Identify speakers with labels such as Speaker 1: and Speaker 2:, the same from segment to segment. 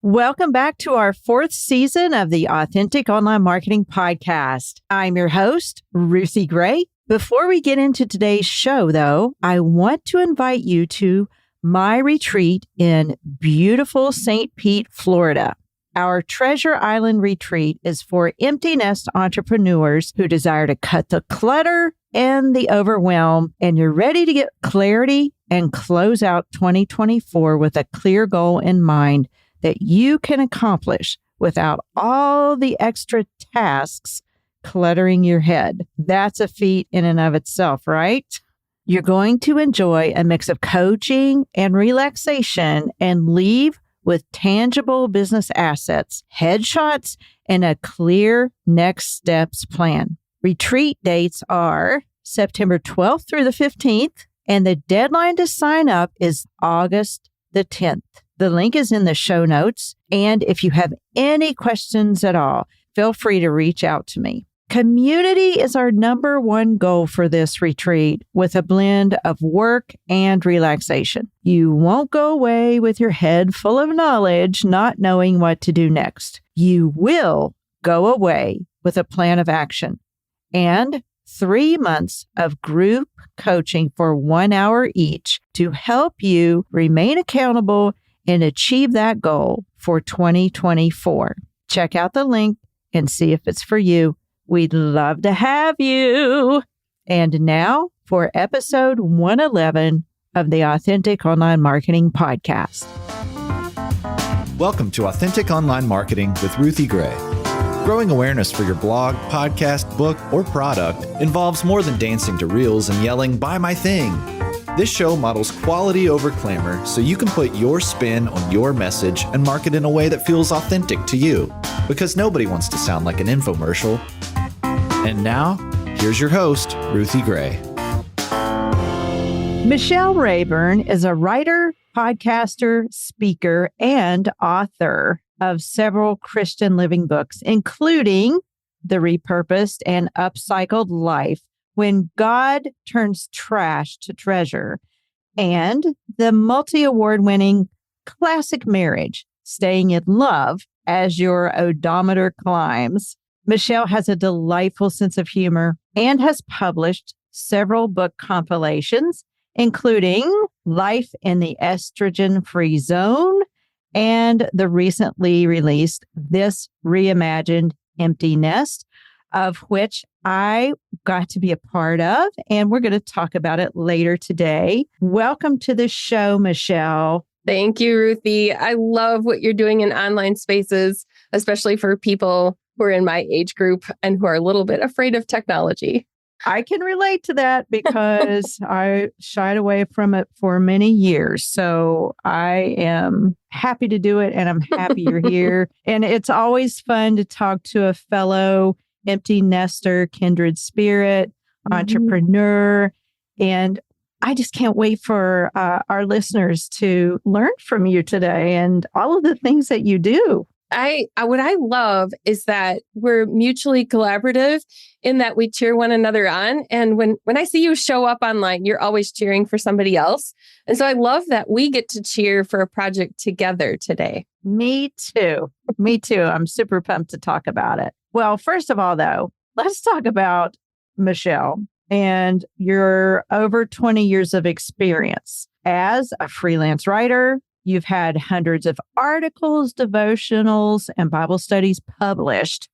Speaker 1: Welcome back to our fourth season of the Authentic Online Marketing Podcast. I'm your host, Ruthie Gray. Before we get into today's show, though, I want to invite you to my retreat in beautiful St. Pete, Florida. Our Treasure Island retreat is for empty nest entrepreneurs who desire to cut the clutter and the overwhelm, and you're ready to get clarity and close out 2024 with a clear goal in mind that you can accomplish without all the extra tasks cluttering your head. That's a feat in and of itself, right? You're going to enjoy a mix of coaching and relaxation and leave with tangible business assets, headshots, and a clear next steps plan. Retreat dates are September 12th through the 15th, and the deadline to sign up is August the 10th. The link is in the show notes, and if you have any questions at all, feel free to reach out to me. Community is our number one goal for this retreat, with a blend of work and relaxation. You won't go away with your head full of knowledge, not knowing what to do next. You will go away with a plan of action and 3 months of group coaching for 1 hour each to help you remain accountable and achieve that goal for 2024. Check out the link and see if it's for you. We'd love to have you. And now for episode 111 of the Authentic Online Marketing Podcast.
Speaker 2: Welcome to Authentic Online Marketing with Ruthie Gray. Growing awareness for your blog, podcast, book, or product involves more than dancing to reels and yelling, "Buy my thing." This show models quality over clamor so you can put your spin on your message and market in a way that feels authentic to you, because nobody wants to sound like an infomercial. And now, here's your host, Ruthie Gray.
Speaker 1: Michelle Rayburn is a writer, podcaster, speaker, and author of several Christian living books, including The Repurposed and Upcycled Life, When God Turns Trash to Treasure, and the multi-award-winning classic Marriage, Staying in Love as Your Odometer Climbs. Michelle has a delightful sense of humor and has published several book compilations, including Life in the Estrogen-Free Zone and the recently released This Reimagined Empty Nest, of which I got to be a part of, and we're going to talk about it later today. Welcome to the show, Michelle.
Speaker 3: Thank you, Ruthie. I love what you're doing in online spaces, especially for people who are in my age group and who are a little bit afraid of technology.
Speaker 1: I can relate to that because I shied away from it for many years. So I am happy to do it, and I'm happy you're here. And it's always fun to talk to a fellow empty nester, kindred spirit, entrepreneur. And I just can't wait for our listeners to learn from you today and all of the things that you do.
Speaker 3: What I love is that we're mutually collaborative in that we cheer one another on. And when I see you show up online, you're always cheering for somebody else. And so I love that we get to cheer for a project together today.
Speaker 1: Me too. Me too. I'm super pumped to talk about it. Well, first of all, though, let's talk about Michelle and your over 20 years of experience as a freelance writer. You've had hundreds of articles, devotionals, and Bible studies published.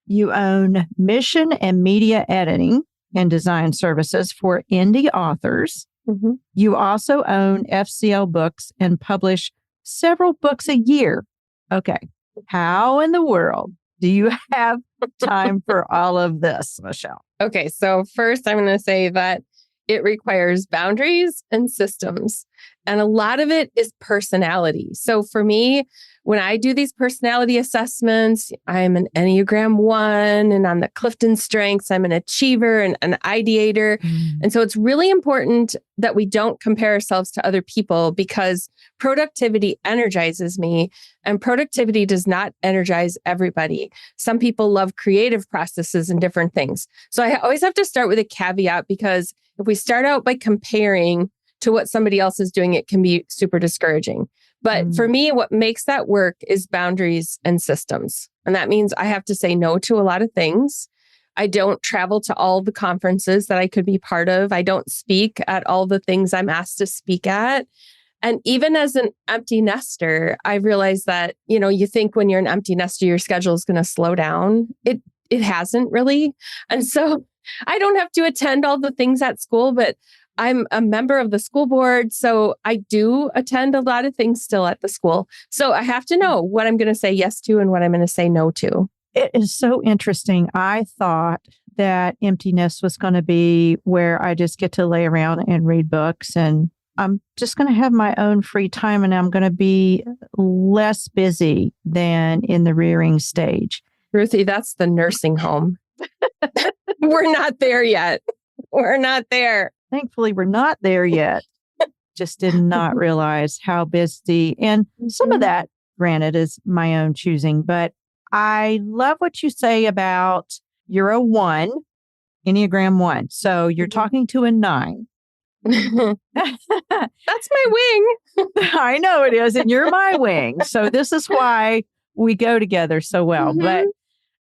Speaker 1: You own mission and media editing and design services for indie authors. Mm-hmm. You also own FCL Books and publish several books a year. Okay. How in the world do you have time for all of this, Michelle?
Speaker 3: Okay. So first, I'm going to say that it requires boundaries and systems. And a lot of it is personality. So for me, when I do these personality assessments, I'm an Enneagram 1, and on the Clifton Strengths, I'm an achiever and an ideator. And so it's really important that we don't compare ourselves to other people, because productivity energizes me, and productivity does not energize everybody. Some people love creative processes and different things. So I always have to start with a caveat, because if we start out by comparing to what somebody else is doing, it can be super discouraging. But for me, what makes that work is boundaries and systems. And that means I have to say no to a lot of things. I don't travel to all the conferences that I could be part of. I don't speak at all the things I'm asked to speak at. And even as an empty nester, I realized that, you think when you're an empty nester, your schedule is going to slow down. It hasn't really. And so I don't have to attend all the things at school, but I'm a member of the school board. So I do attend a lot of things still at the school. So I have to know what I'm going to say yes to and what I'm going to say no to.
Speaker 1: It is so interesting. I thought that empty nest was going to be where I just get to lay around and read books, and I'm just going to have my own free time, and I'm going to be less busy than in the rearing stage.
Speaker 3: Ruthie, that's the nursing home. We're not there yet. We're not there.
Speaker 1: Thankfully, we're not there yet. Just did not realize how busy. And some of that, granted, is my own choosing. But I love what you say about you're a 1, Enneagram 1. So you're talking to a 9.
Speaker 3: That's my wing.
Speaker 1: I know it is. And you're my wing. So this is why we go together so well. But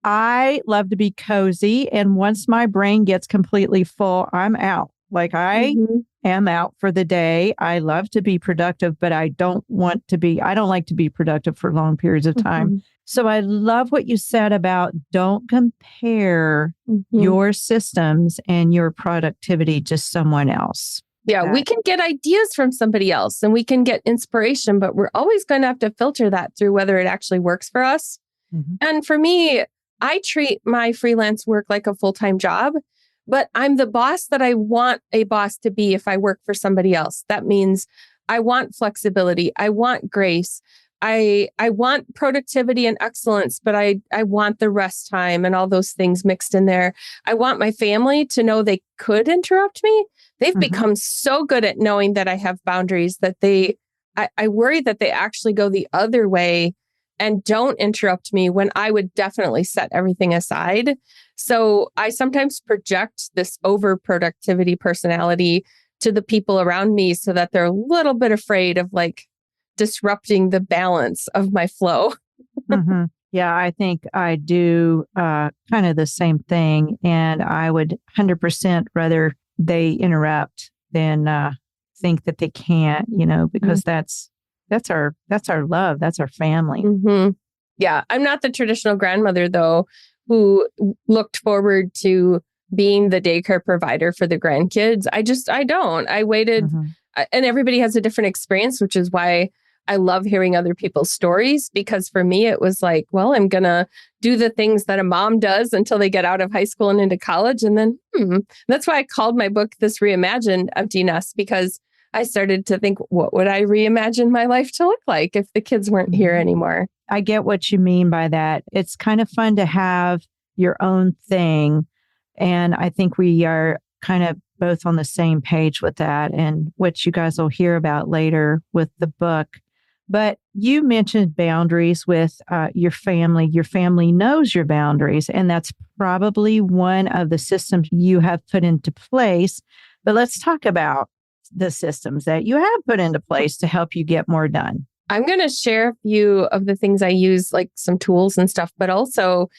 Speaker 1: I love to be cozy. And once my brain gets completely full, I'm out. Like I am out for the day. I love to be productive, but I don't like to be productive for long periods of time. So I love what you said about don't compare your systems and your productivity to someone else.
Speaker 3: Yeah, we can get ideas from somebody else and we can get inspiration, but we're always going to have to filter that through whether it actually works for us. And for me, I treat my freelance work like a full-time job. But I'm the boss that I want a boss to be if I work for somebody else. That means I want flexibility. I want grace. I want productivity and excellence, but I want the rest time and all those things mixed in there. I want my family to know they could interrupt me. They've become so good at knowing that I have boundaries that I worry that they actually go the other way and don't interrupt me when I would definitely set everything aside. So I sometimes project this overproductivity personality to the people around me so that they're a little bit afraid of like disrupting the balance of my flow.
Speaker 1: Yeah, I think I do kind of the same thing. And I would 100% rather they interrupt than think that they can't, because that's our love. That's our family.
Speaker 3: Yeah. I'm not the traditional grandmother, though, who looked forward to being the daycare provider for the grandkids. I don't. I waited and everybody has a different experience, which is why I love hearing other people's stories, because for me, it was like, well, I'm going to do the things that a mom does until they get out of high school and into college. And then that's why I called my book This Reimagined Empty Nest, because I started to think, what would I reimagine my life to look like if the kids weren't here anymore?
Speaker 1: I get what you mean by that. It's kind of fun to have your own thing. And I think we are kind of both on the same page with that, and what you guys will hear about later with the book. But you mentioned boundaries with your family. Your family knows your boundaries, and that's probably one of the systems you have put into place. But let's talk about the systems that you have put into place to help you get more done.
Speaker 3: I'm going to share a few of the things I use, like some tools and stuff, but also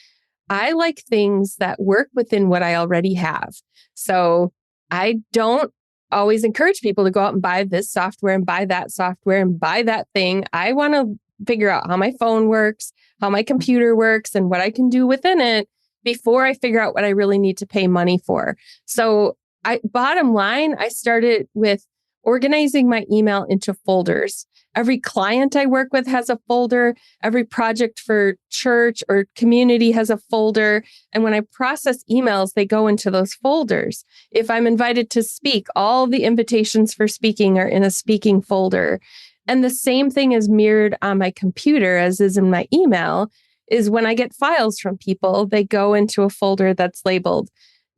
Speaker 3: I like things that work within what I already have. So I don't always encourage people to go out and buy this software and buy that software and buy that thing. I want to figure out how my phone works, how my computer works, and what I can do within it before I figure out what I really need to pay money for. So bottom line, I started with organizing my email into folders. Every client I work with has a folder. Every project for church or community has a folder. And when I process emails, they go into those folders. If I'm invited to speak, all the invitations for speaking are in a speaking folder. And the same thing is mirrored on my computer as is in my email, is when I get files from people, they go into a folder that's labeled.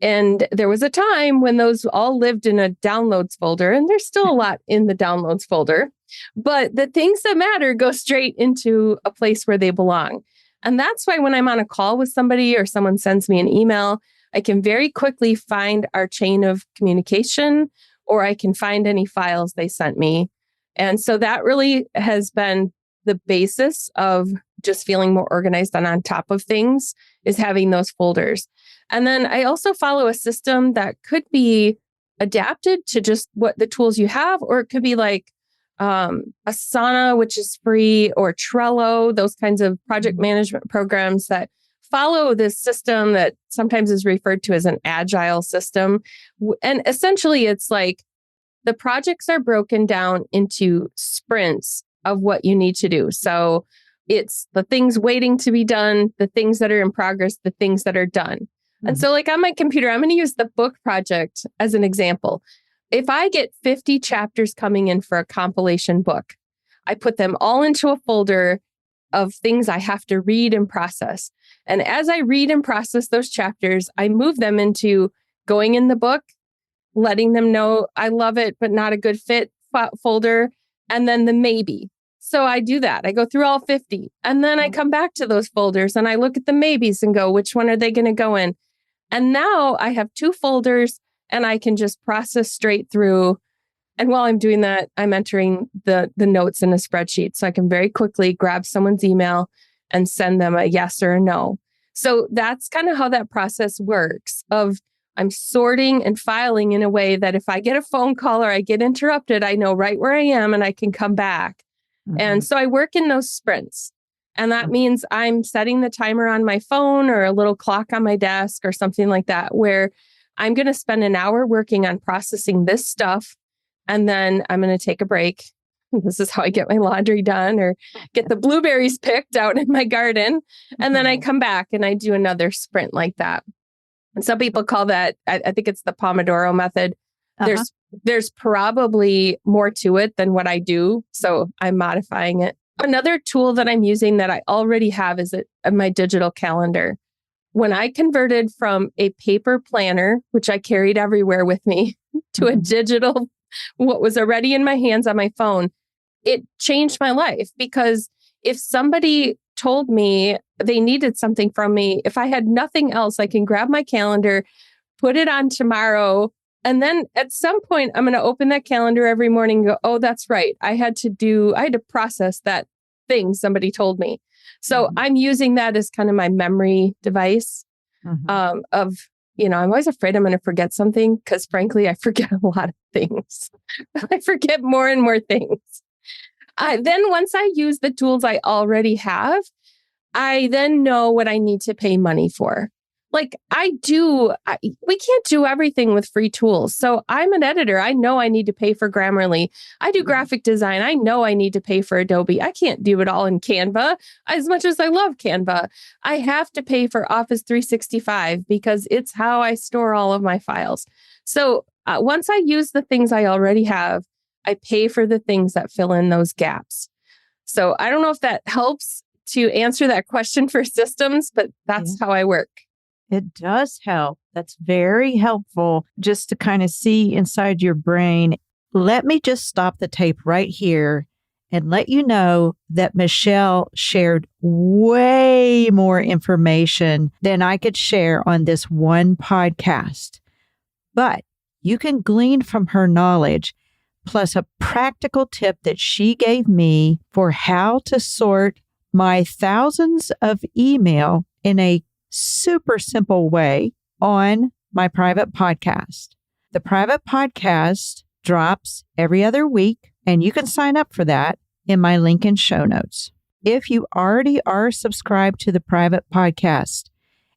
Speaker 3: And there was a time when those all lived in a downloads folder, and there's still a lot in the downloads folder, but the things that matter go straight into a place where they belong. And that's why when I'm on a call with somebody or someone sends me an email, I can very quickly find our chain of communication, or I can find any files they sent me. And so that really has been the basis of just feeling more organized and on top of things, is having those folders. And then I also follow a system that could be adapted to just what the tools you have, or it could be like Asana, which is free, or Trello, those kinds of project management programs that follow this system that sometimes is referred to as an agile system. And essentially, it's like the projects are broken down into sprints of what you need to do. So it's the things waiting to be done, the things that are in progress, the things that are done. Mm-hmm. And so like on my computer, I'm going to use the book project as an example. If I get 50 chapters coming in for a compilation book, I put them all into a folder of things I have to read and process. And as I read and process those chapters, I move them into going in the book, letting them know I love it, but not a good fit folder, and then the maybe. So I do that. I go through all 50, and then I come back to those folders and I look at the maybes and go, which one are they going to go in? And now I have 2 folders and I can just process straight through. And while I'm doing that, I'm entering the notes in a spreadsheet. So I can very quickly grab someone's email and send them a yes or a no. So that's kind of how that process works of I'm sorting and filing in a way that if I get a phone call or I get interrupted, I know right where I am and I can come back. Mm-hmm. And so I work in those sprints. And that means I'm setting the timer on my phone or a little clock on my desk or something like that, where I'm going to spend an hour working on processing this stuff. And then I'm going to take a break. This is how I get my laundry done or get the blueberries picked out in my garden. And then I come back and I do another sprint like that. And some people call that, I think it's the Pomodoro method. Uh-huh. There's probably more to it than what I do. So I'm modifying it. Another tool that I'm using that I already have is my digital calendar. When I converted from a paper planner, which I carried everywhere with me, to a digital, what was already in my hands on my phone, it changed my life. Because if somebody told me they needed something from me, if I had nothing else, I can grab my calendar, put it on tomorrow. And then at some point, I'm going to open that calendar every morning and go, oh, that's right. I had to process that thing somebody told me. So I'm using that as kind of my memory device I'm always afraid I'm going to forget something because frankly, I forget a lot of things. I forget more and more things. Then once I use the tools I already have, I then know what I need to pay money for. Like we can't do everything with free tools. So I'm an editor. I know I need to pay for Grammarly. I do graphic design. I know I need to pay for Adobe. I can't do it all in Canva. As much as I love Canva, I have to pay for Office 365 because it's how I store all of my files. So once I use the things I already have, I pay for the things that fill in those gaps. So I don't know if that helps to answer that question for systems, but that's how I work.
Speaker 1: It does help. That's very helpful just to kind of see inside your brain. Let me just stop the tape right here and let you know that Michelle shared way more information than I could share on this one podcast. But you can glean from her knowledge, plus a practical tip that she gave me for how to sort my thousands of email in a super simple way on my private podcast. The private podcast drops every other week, and you can sign up for that in my link in show notes. If you already are subscribed to the private podcast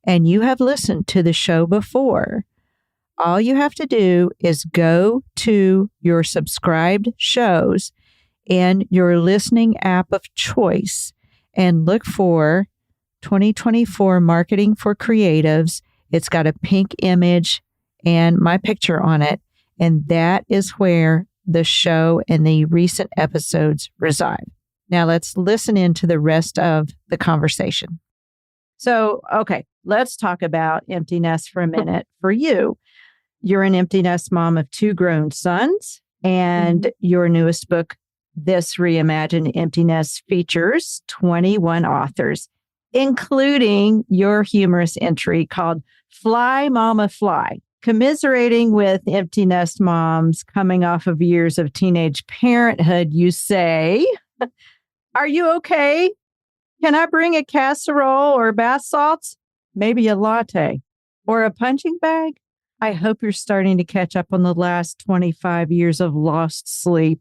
Speaker 1: and you have listened to the show before, all you have to do is go to your subscribed shows in your listening app of choice and look for 2024 Marketing for Creatives. It's got a pink image and my picture on it. And that is where the show and the recent episodes reside. Now let's listen into the rest of the conversation. So, okay, let's talk about empty nest for a minute. For you, you're an empty nest mom of 2 grown sons, and your newest book, This Reimagined Empty Nest, features 21 authors, including your humorous entry called Fly Mama Fly. Commiserating with empty nest moms coming off of years of teenage parenthood, you say, are you okay? Can I bring a casserole or bath salts? Maybe a latte or a punching bag? I hope you're starting to catch up on the last 25 years of lost sleep.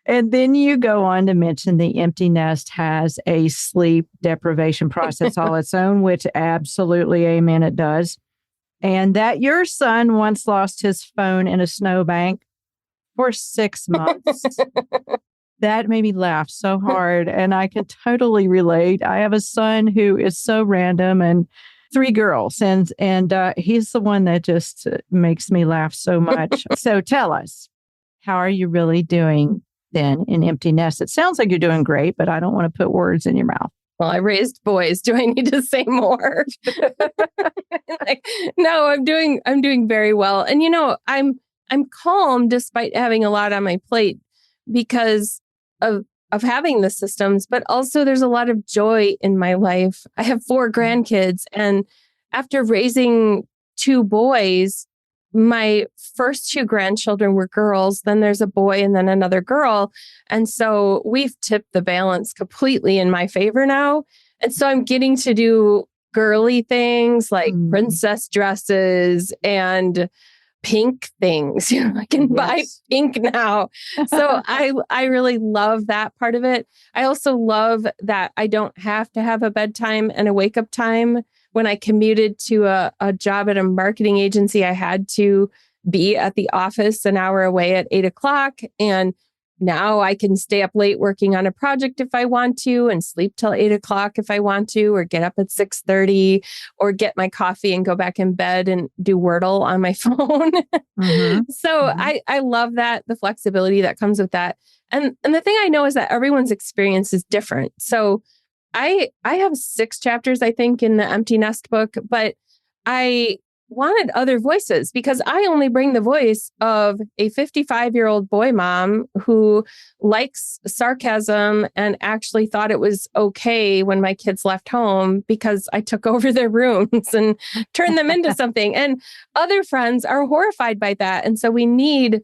Speaker 1: And then you go on to mention the empty nest has a sleep deprivation process all its own, which absolutely, amen, it does. And that your son once lost his phone in a snowbank for 6 months. That made me laugh so hard. And I can totally relate. I have a son who is so random and 3 girls. And he's the one that just makes me laugh so much. So tell us, how are you really doing then in empty nest? It sounds like you're doing great, but I don't want to put words in your mouth.
Speaker 3: Well, I raised boys. Do I need to say more? No, I'm doing very well. And I'm calm despite having a lot on my plate because of having the systems, but also there's a lot of joy in my life. I have 4 grandkids, and after raising 2 boys, my first 2 grandchildren were girls. Then there's a boy and then another girl. And so we've tipped the balance completely in my favor now. And so I'm getting to do girly things like princess dresses and pink things. I can buy pink now. So I really love that part of it. I also love that I don't have to have a bedtime and a wake up time. When I commuted to a job at a marketing agency, I had to be at the office an hour away at 8:00. And now I can stay up late working on a project if I want to and sleep till 8:00 if I want to, or get up at 6:30 or get my coffee and go back in bed and do Wordle on my phone. So I love that, the flexibility that comes with that. And the thing I know is that everyone's experience is different. So I have 6 chapters, I think, in the Empty Nest book, but I wanted other voices because I only bring the voice of a 55-year-old boy mom who likes sarcasm and actually thought it was okay when my kids left home because I took over their rooms and turned them into something. And other friends are horrified by that. And so we need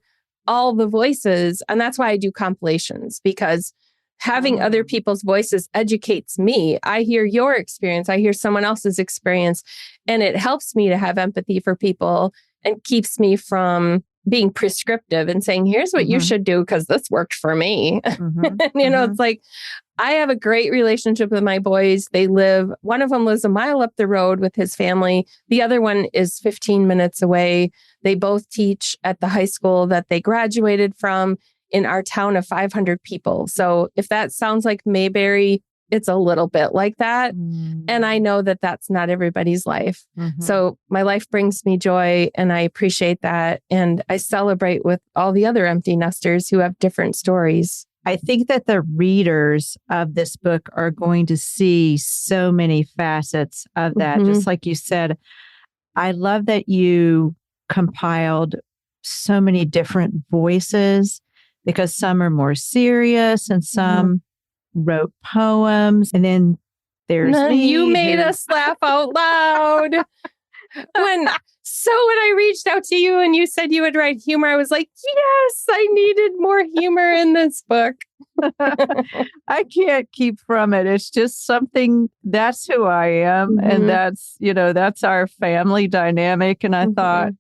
Speaker 3: all the voices. And that's why I do compilations, because having other people's voices educates me. I hear your experience. I hear someone else's experience, and it helps me to have empathy for people and keeps me from being prescriptive and saying, here's what you should do because this worked for me. It's like, I have a great relationship with my boys. One of them lives a mile up the road with his family. The other one is 15 minutes away. They both teach at the high school that they graduated from in our town of 500 people. So if that sounds like Mayberry, it's a little bit like that. And I know that that's not everybody's life. So my life brings me joy, and I appreciate that. And I celebrate with all the other empty nesters who have different stories.
Speaker 1: I think that the readers of this book are going to see so many facets of that. Just like you said, I love that you compiled so many different voices, because some are more serious and some wrote poems. And then there's me.
Speaker 3: You made us laugh out loud. When I reached out to you and you said you would write humor, I was like, yes, I needed more humor in this book.
Speaker 1: I can't keep from it. It's just something, that's who I am. And that's our family dynamic. And I thought,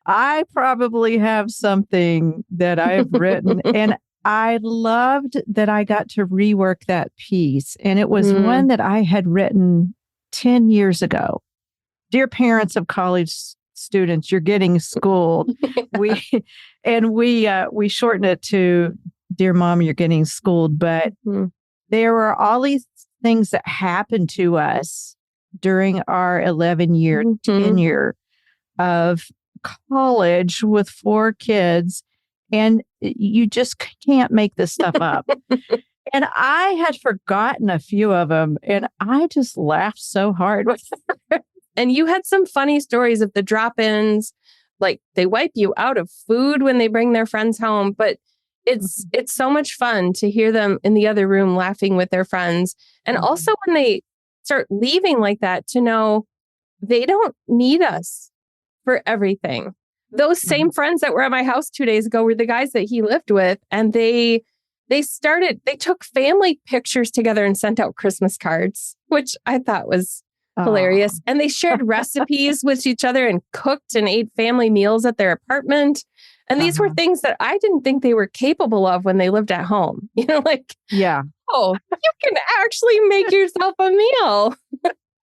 Speaker 1: I probably have something that I've written, and I loved that I got to rework that piece. And it was one that I had written 10 years ago. Dear parents of college students, you're getting schooled. We shorten it to Dear Mom, you're getting schooled. But there were all these things that happened to us during our 11-year tenure of college with 4 kids, and you just can't make this stuff up. And I had forgotten a few of them, and I just laughed so hard.
Speaker 3: And you had some funny stories of the drop-ins, like they wipe you out of food when they bring their friends home, but it's so much fun to hear them in the other room laughing with their friends. And also when they start leaving like that, to know they don't need us for everything. Those same friends that were at my house 2 days ago were the guys that he lived with. And they took family pictures together and sent out Christmas cards, which I thought was hilarious. And they shared recipes with each other and cooked and ate family meals at their apartment. And these were things that I didn't think they were capable of when they lived at home. Like, oh, you can actually make yourself a meal.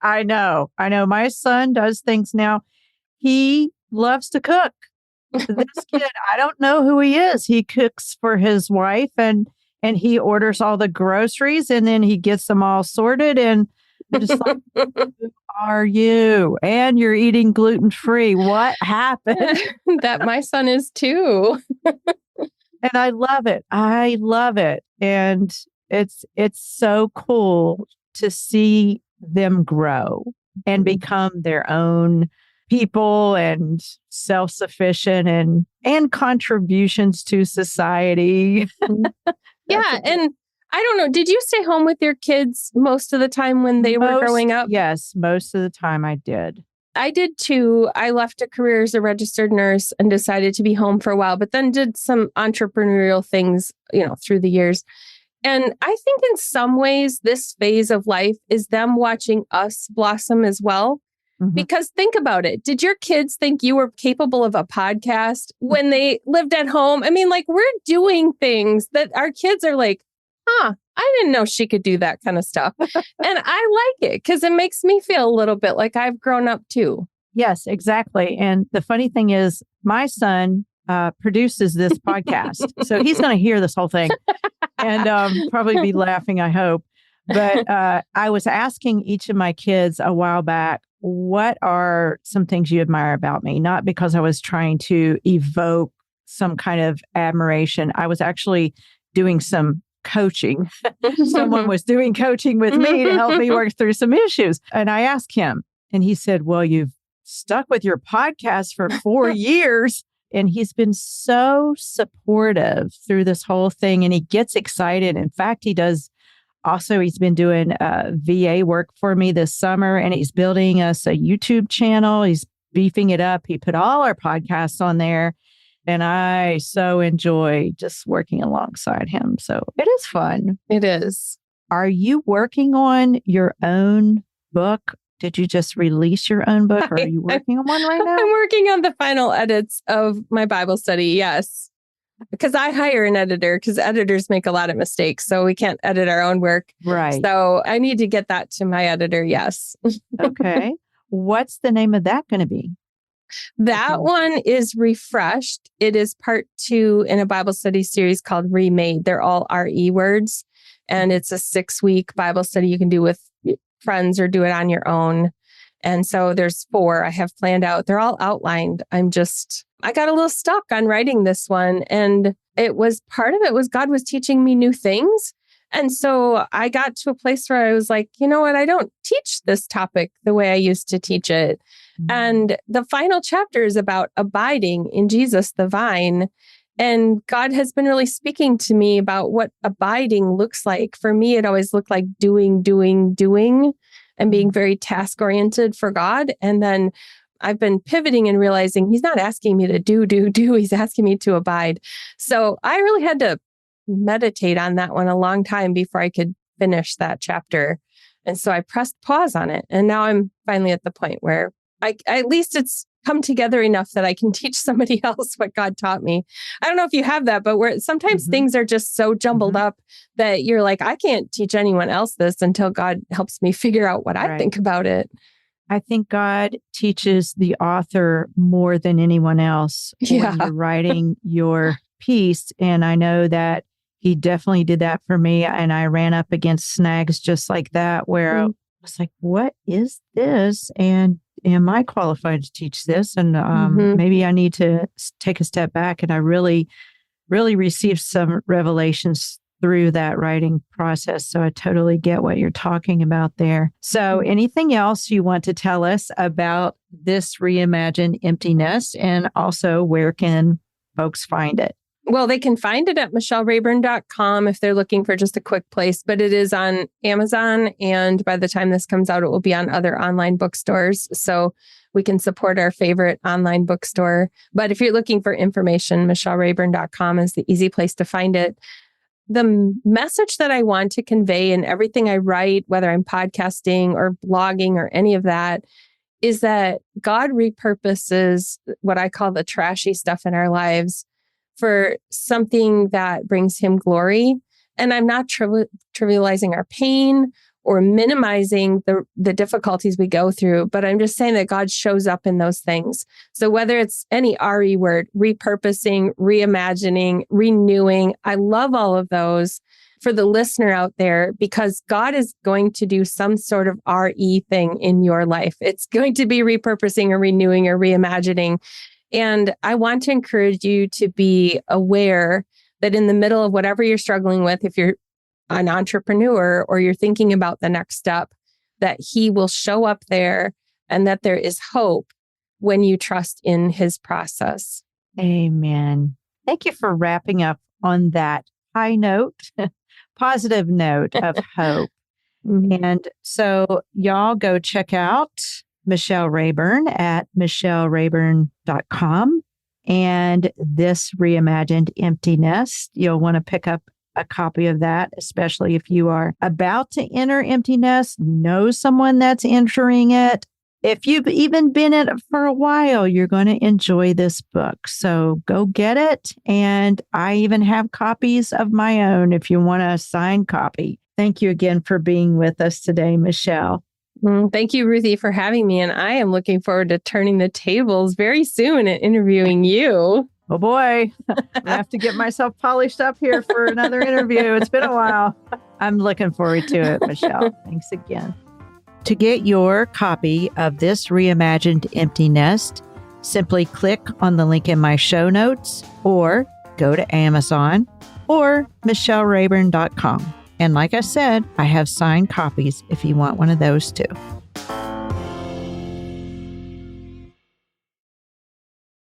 Speaker 1: I know. My son does things now. He loves to cook. This kid, I don't know who he is. He cooks for his wife and he orders all the groceries and then he gets them all sorted. And I'm just like, who are you? And you're eating gluten-free. What happened?
Speaker 3: That my son is too.
Speaker 1: And I love it. I love it. And it's so cool to see them grow and become their own people and self-sufficient and contributions to society.
Speaker 3: Yeah. And I don't know, did you stay home with your kids most of the time when they were growing up?
Speaker 1: Yes, most of the time I did.
Speaker 3: I did too. I left a career as a registered nurse and decided to be home for a while, but then did some entrepreneurial things, through the years. And I think in some ways, this phase of life is them watching us blossom as well. Because think about it. Did your kids think you were capable of a podcast when they lived at home? I mean, like, we're doing things that our kids are like, I didn't know she could do that kind of stuff. And I like it because it makes me feel a little bit like I've grown up too.
Speaker 1: Yes, exactly. And the funny thing is, my son produces this podcast. So he's going to hear this whole thing and probably be laughing, I hope. But I was asking each of my kids a while back, what are some things you admire about me? Not because I was trying to evoke some kind of admiration. I was actually doing some coaching. Someone was doing coaching with me to help me work through some issues. And I asked him, and he said, well, you've stuck with your podcast for 4 years. And he's been so supportive through this whole thing. And he gets excited. In fact, he's been doing VA work for me this summer, and he's building us a YouTube channel. He's beefing it up. He put all our podcasts on there. And I so enjoy just working alongside him. So it is fun.
Speaker 3: It is.
Speaker 1: Are you working on your own book? Did you just release your own book? Or are you working on one right now?
Speaker 3: I'm working on the final edits of my Bible study. Yes. Because I hire an editor because editors make a lot of mistakes. So we can't edit our own work.
Speaker 1: Right.
Speaker 3: So I need to get that to my editor. Yes.
Speaker 1: Okay. What's the name of that going to be?
Speaker 3: That one is Refreshed. It is part 2 in a Bible study series called Remade. They're all RE words. And it's a 6-week Bible study you can do with friends or do it on your own. And so there's 4 I have planned out. They're all outlined. I got a little stuck on writing this one. And part of it was God was teaching me new things. And so I got to a place where I was like, you know what? I don't teach this topic the way I used to teach it. And the final chapter is about abiding in Jesus, the vine. And God has been really speaking to me about what abiding looks like. For me, it always looked like doing, and being very task oriented for God. And then I've been pivoting and realizing he's not asking me to do. He's asking me to abide. So I really had to meditate on that one a long time before I could finish that chapter. And so I pressed pause on it. And now I'm finally at the point where at least it's come together enough that I can teach somebody else what God taught me. I don't know if you have that, but where sometimes things are just so jumbled up that you're like, I can't teach anyone else this until God helps me figure out what I think about it.
Speaker 1: I think God teaches the author more than anyone else when you're writing your piece. And I know that he definitely did that for me. And I ran up against snags just like that, where I was like, what is this? And am I qualified to teach this? And maybe I need to take a step back. And I really, really received some revelations through that writing process. So I totally get what you're talking about there. So anything else you want to tell us about this Reimagined Empty Nest? And also, where can folks find it?
Speaker 3: Well, they can find it at michellerayburn.com if they're looking for just a quick place, but it is on Amazon. And by the time this comes out, it will be on other online bookstores. So we can support our favorite online bookstore. But if you're looking for information, michellerayburn.com is the easy place to find it. The message that I want to convey in everything I write, whether I'm podcasting or blogging or any of that, is that God repurposes what I call the trashy stuff in our lives for something that brings him glory. And I'm not trivializing our pain or minimizing the difficulties we go through, but I'm just saying that God shows up in those things. So whether it's any RE word, repurposing, reimagining, renewing, I love all of those for the listener out there, because God is going to do some sort of RE thing in your life. It's going to be repurposing or renewing or reimagining. And I want to encourage you to be aware that in the middle of whatever you're struggling with, if you're an entrepreneur or you're thinking about the next step, that he will show up there and that there is hope when you trust in his process.
Speaker 1: Amen. Thank you for wrapping up on that high note, positive note of hope. And so y'all go check out Michelle Rayburn at michellerayburn.com. And this Reimagined Empty Nest, you'll want to pick up a copy of that, especially if you are about to enter empty nest, know someone that's entering it. If you've even been in it for a while, you're going to enjoy this book. So go get it. And I even have copies of my own if you want a signed copy. Thank you again for being with us today, Michelle.
Speaker 3: Thank you, Ruthie, for having me. And I am looking forward to turning the tables very soon and interviewing you.
Speaker 1: Oh boy, I have to get myself polished up here for another interview. It's been a while. I'm looking forward to it, Michelle. Thanks again. To get your copy of this Reimagined Empty Nest, simply click on the link in my show notes or go to Amazon or michellerayburn.com. And like I said, I have signed copies if you want one of those too.